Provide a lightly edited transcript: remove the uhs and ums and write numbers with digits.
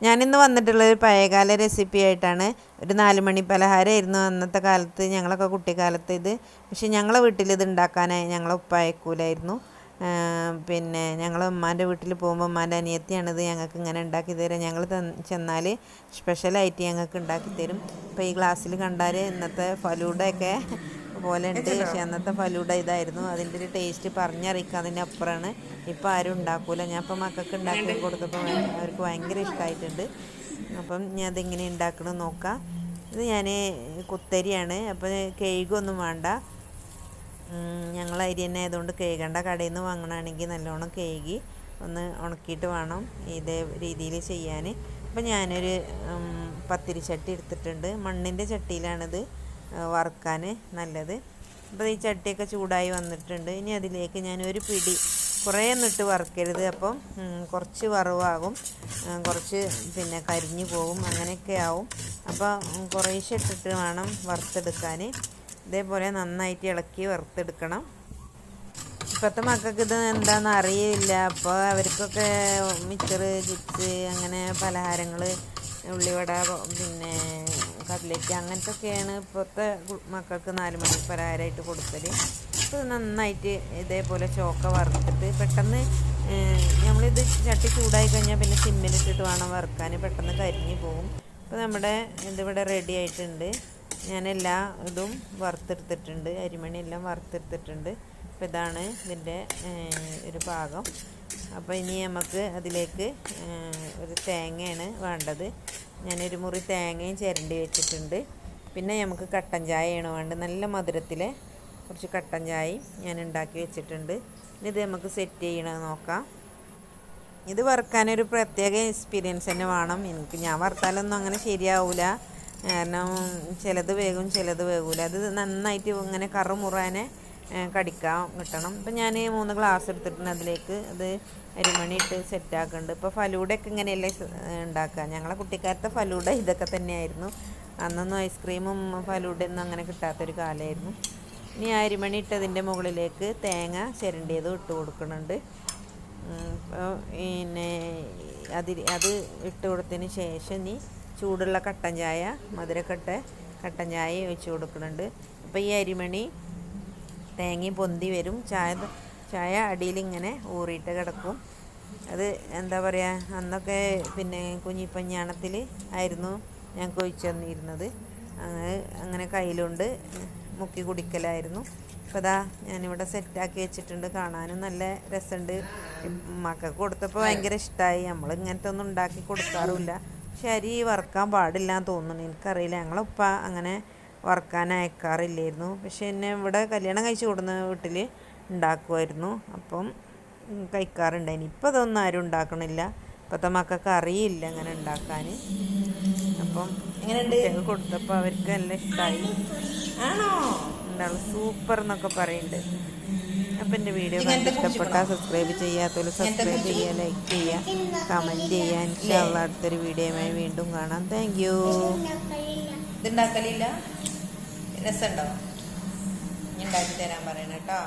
ഞാനിന്ന് വന്നിട്ടുള്ളൊരു പഴയകാല റെസിപ്പി ആയിട്ടാണ്. ഒരു 4 മണി പലഹാരമായിരുന്നു അന്നത്തെ കാലത്ത്, ഞങ്ങളൊക്കെ കുട്ടിക്കാലത്ത് ഇത്. പക്ഷെ ഞങ്ങളെ വീട്ടിൽ ഇത് ഉണ്ടാക്കാനായി ഞങ്ങളെ ഉപ്പ അയക്കൂലായിരുന്നു. പിന്നെ ഞങ്ങൾ ഉമ്മാൻ്റെ വീട്ടിൽ പോകുമ്പോൾ ഉമ്മാൻ്റെ അനിയത്തിയാണിത് ഞങ്ങൾക്ക് ഇങ്ങനെ ഉണ്ടാക്കി തരാം. ഞങ്ങൾ ചെന്നാൽ സ്പെഷ്യലായിട്ട് ഞങ്ങൾക്ക് ഉണ്ടാക്കി തരും. ഇപ്പോൾ ഈ ഗ്ലാസ്സിൽ കണ്ടാൽ ഇന്നത്തെ ഫലൂഡയൊക്കെ പോലെ ഉണ്ട്, പക്ഷെ അന്നത്തെ ഫലൂഡ ഇതായിരുന്നു. അതിൻ്റെ ഒരു ടേസ്റ്റ് പറഞ്ഞറിയിക്കാതിൻ്റെ അപ്പുറമാണ്. ഇപ്പോൾ ആരും ഉണ്ടാക്കൂല. ഞാൻ ഇപ്പോൾ മക്കൾക്ക് ഉണ്ടാക്കി കൊടുത്തപ്പോൾ അവർക്ക് ഭയങ്കര ഇഷ്ടമായിട്ടുണ്ട്. അപ്പം ഞാൻ അതിങ്ങനെ ഉണ്ടാക്കണമെന്ന് നോക്കാം. ഇത് ഞാൻ കുത്തരിയാണ്, അപ്പോൾ കേക്കൊന്നും വേണ്ട. ഞങ്ങൾ അരി തന്നെ ആയതുകൊണ്ട് കേൾക്കേണ്ട. കടയിൽ നിന്ന് വാങ്ങണമെങ്കിൽ നല്ലോണം കേകി ഒന്ന് ഉണക്കിയിട്ട് വേണം ഇതേ രീതിയിൽ ചെയ്യാൻ. അപ്പോൾ ഞാനൊരു പത്തിരി ചട്ടി എടുത്തിട്ടുണ്ട്. മണ്ണിൻ്റെ ചട്ടിയിലാണിത് വറുക്കാൻ നല്ലത്. അപ്പോൾ ഈ ചട്ടിയൊക്കെ ചൂടായി വന്നിട്ടുണ്ട്. ഇനി അതിലേക്ക് ഞാൻ ഒരു പിടി, കുറേ ഒന്നിട്ട് വറുക്കരുത്, അപ്പം കുറച്ച് വറവാകും, കുറച്ച് പിന്നെ കരിഞ്ഞു പോകും, അങ്ങനെയൊക്കെ ആവും. അപ്പോൾ കുറേശ്ശെ ഇട്ടിട്ട് വേണം വറുത്തെടുക്കാൻ. ഇതേപോലെ നന്നായിട്ട് ഇളക്കി വറുത്തെടുക്കണം. ഇപ്പോഴത്തെ മക്കൾക്ക് ഇത് എന്താണെന്ന് അറിയില്ല. അപ്പോൾ അവർക്കൊക്കെ മിച്ചർ, ചിപ്സ്, അങ്ങനെ പലഹാരങ്ങൾ, ഉള്ളിവട, പിന്നെ കട്ട്ലറ്റ് അങ്ങനത്തെ ഒക്കെയാണ് ഇപ്പോഴത്തെ മക്കൾക്ക് 4 മണി പലഹാരമായിട്ട് കൊടുക്കൽ. അപ്പോൾ നന്നായിട്ട് ഇതേപോലെ ചോക്ക വറുത്തിട്ട് പെട്ടെന്ന് നമ്മളിത് ചട്ടി ചൂടായി കഴിഞ്ഞാൽ പിന്നെ സിമ്മിലിട്ടിട്ട് വേണം വറുക്കാൻ, പെട്ടെന്ന് കരിഞ്ഞു പോകും. അപ്പോൾ നമ്മുടെ ഇതിവിടെ റെഡി ആയിട്ടുണ്ട്. ഞാൻ എല്ലാ ഇതും വറുത്തെടുത്തിട്ടുണ്ട്, അരിമണി എല്ലാം വറുത്തെടുത്തിട്ടുണ്ട്. അപ്പോൾ ഇതാണ് ഇതിൻ്റെ ഒരു പാകം. അപ്പോൾ ഇനി നമുക്ക് അതിലേക്ക് ഒരു തേങ്ങയാണ് വേണ്ടത്. ഞാനൊരു മുറി തേങ്ങയും ചിരണ്ടി വെച്ചിട്ടുണ്ട്. പിന്നെ നമുക്ക് കട്ടൻ ചായയാണ് വേണ്ടത്. നല്ല മധുരത്തിൽ കുറച്ച് കട്ടൻ ചായയും ഞാൻ ഉണ്ടാക്കി വെച്ചിട്ടുണ്ട്. ഇനി ഇത് നമുക്ക് സെറ്റ് ചെയ്യണമെന്ന് നോക്കാം. ഇത് വറുക്കാനൊരു പ്രത്യേക എക്സ്പീരിയൻസ് തന്നെ വേണം. ഞാൻ വറുത്താലൊന്നും അങ്ങനെ ശരിയാവില്ല, കാരണം ചിലത് വേകും ചിലത് വേകില്ല. അത് നന്നായിട്ട് ഇങ്ങനെ കറുമുറാനെ കടിക്കാൻ കിട്ടണം. ഇപ്പം ഞാൻ 3 ഗ്ലാസ് എടുത്തിട്ടുണ്ട്. അതിലേക്ക് അത് അരിമണി ഇട്ട് സെറ്റാക്കുന്നുണ്ട്. ഇപ്പോൾ ഫലൂഡയൊക്കെ ഇങ്ങനെയല്ലേ ഉണ്ടാക്കുക. ഞങ്ങളെ കുട്ടിക്കാലത്തെ ഫലൂഡ ഇതൊക്കെ തന്നെയായിരുന്നു. അന്നൊന്നും ഐസ്ക്രീമും ഫലൂഡയൊന്നും അങ്ങനെ കിട്ടാത്തൊരു കാലമായിരുന്നു. ഇനി അരിമണി ഇട്ടതിൻ്റെ മുകളിലേക്ക് തേങ്ങ ചിരണ്ടിയതും ഇട്ട് കൊടുക്കുന്നുണ്ട്. പിന്നെ അത് ഇട്ട് കൊടുത്തതിന് ശേഷം ഇനി ചൂടുള്ള കട്ടൻ ചായ, മധുരക്കട്ട കട്ടൻ ചായ ഒഴിച്ച് കൊടുക്കുന്നുണ്ട്. അപ്പോൾ ഈ അരിമണി തേങ്ങയും പൊന്തി വരും. ചായ അടിയിലിങ്ങനെ ഊറിയിട്ട് കിടക്കും. അത് എന്താ പറയുക, അന്നൊക്കെ പിന്നെ കുഞ്ഞിപ്പഞ്ഞാണത്തിൽ ആയിരുന്നു ഞങ്ങൾക്ക് ഒഴിച്ചു തന്നിരുന്നത്. അങ്ങനെ കയ്യിലുണ്ട് മുക്കി കുടിക്കലായിരുന്നു. അപ്പോൾ അതാ ഞാനിവിടെ സെറ്റാക്കി വെച്ചിട്ടുണ്ട്. കാണാനും നല്ല രസമുണ്ട്. മക്കൾക്ക് കൊടുത്തപ്പോൾ ഭയങ്കര ഇഷ്ടമായി. നമ്മൾ ഇങ്ങനത്തെ ഒന്നും ഉണ്ടാക്കി കൊടുക്കാറുമില്ല. പക്ഷെ അരി വറുക്കാൻ പാടില്ല എന്ന് തോന്നുന്നു, എനിക്കറിയില്ല. ഞങ്ങളുപ്പ അങ്ങനെ വറുക്കാൻ അയക്കാറില്ലായിരുന്നു. പക്ഷെ എന്നെ ഇവിടെ കല്യാണം കഴിച്ച് കൊടുക്കുന്ന വീട്ടിൽ ഉണ്ടാക്കുമായിരുന്നു, അപ്പം കഴിക്കാറുണ്ടായിന്. ഇപ്പോൾ അതൊന്നും ആരും ഉണ്ടാക്കണില്ല. ഇപ്പോഴത്തെ മക്കൾക്ക് അറിയില്ല അങ്ങനെ ഉണ്ടാക്കാൻ. അപ്പം ഇങ്ങനെ കൊടുത്തപ്പോൾ അവർക്ക് നല്ല ഇഷ്ടമായി. ആണോ എന്താണ് സൂപ്പർ എന്നൊക്കെ പറയുന്നുണ്ട്. അപ്പം എൻ്റെ വീഡിയോ കണ്ട് ഇഷ്ടപ്പെട്ടാൽ സബ്സ്ക്രൈബ് ചെയ്യാത്തവർ സബ്സ്ക്രൈബ് ചെയ്യുക, ലൈക്ക് ചെയ്യുക, കമൻറ്റ് ചെയ്യുക. ഇൻഷാല്ലാ അടുത്തൊരു വീഡിയോയുമായി വീണ്ടും കാണാം. Thank you. ഇതുണ്ടാക്കലില്ല, രസമുണ്ടോ? ഉണ്ടാക്കി തരാൻ പറയണം കേട്ടോ.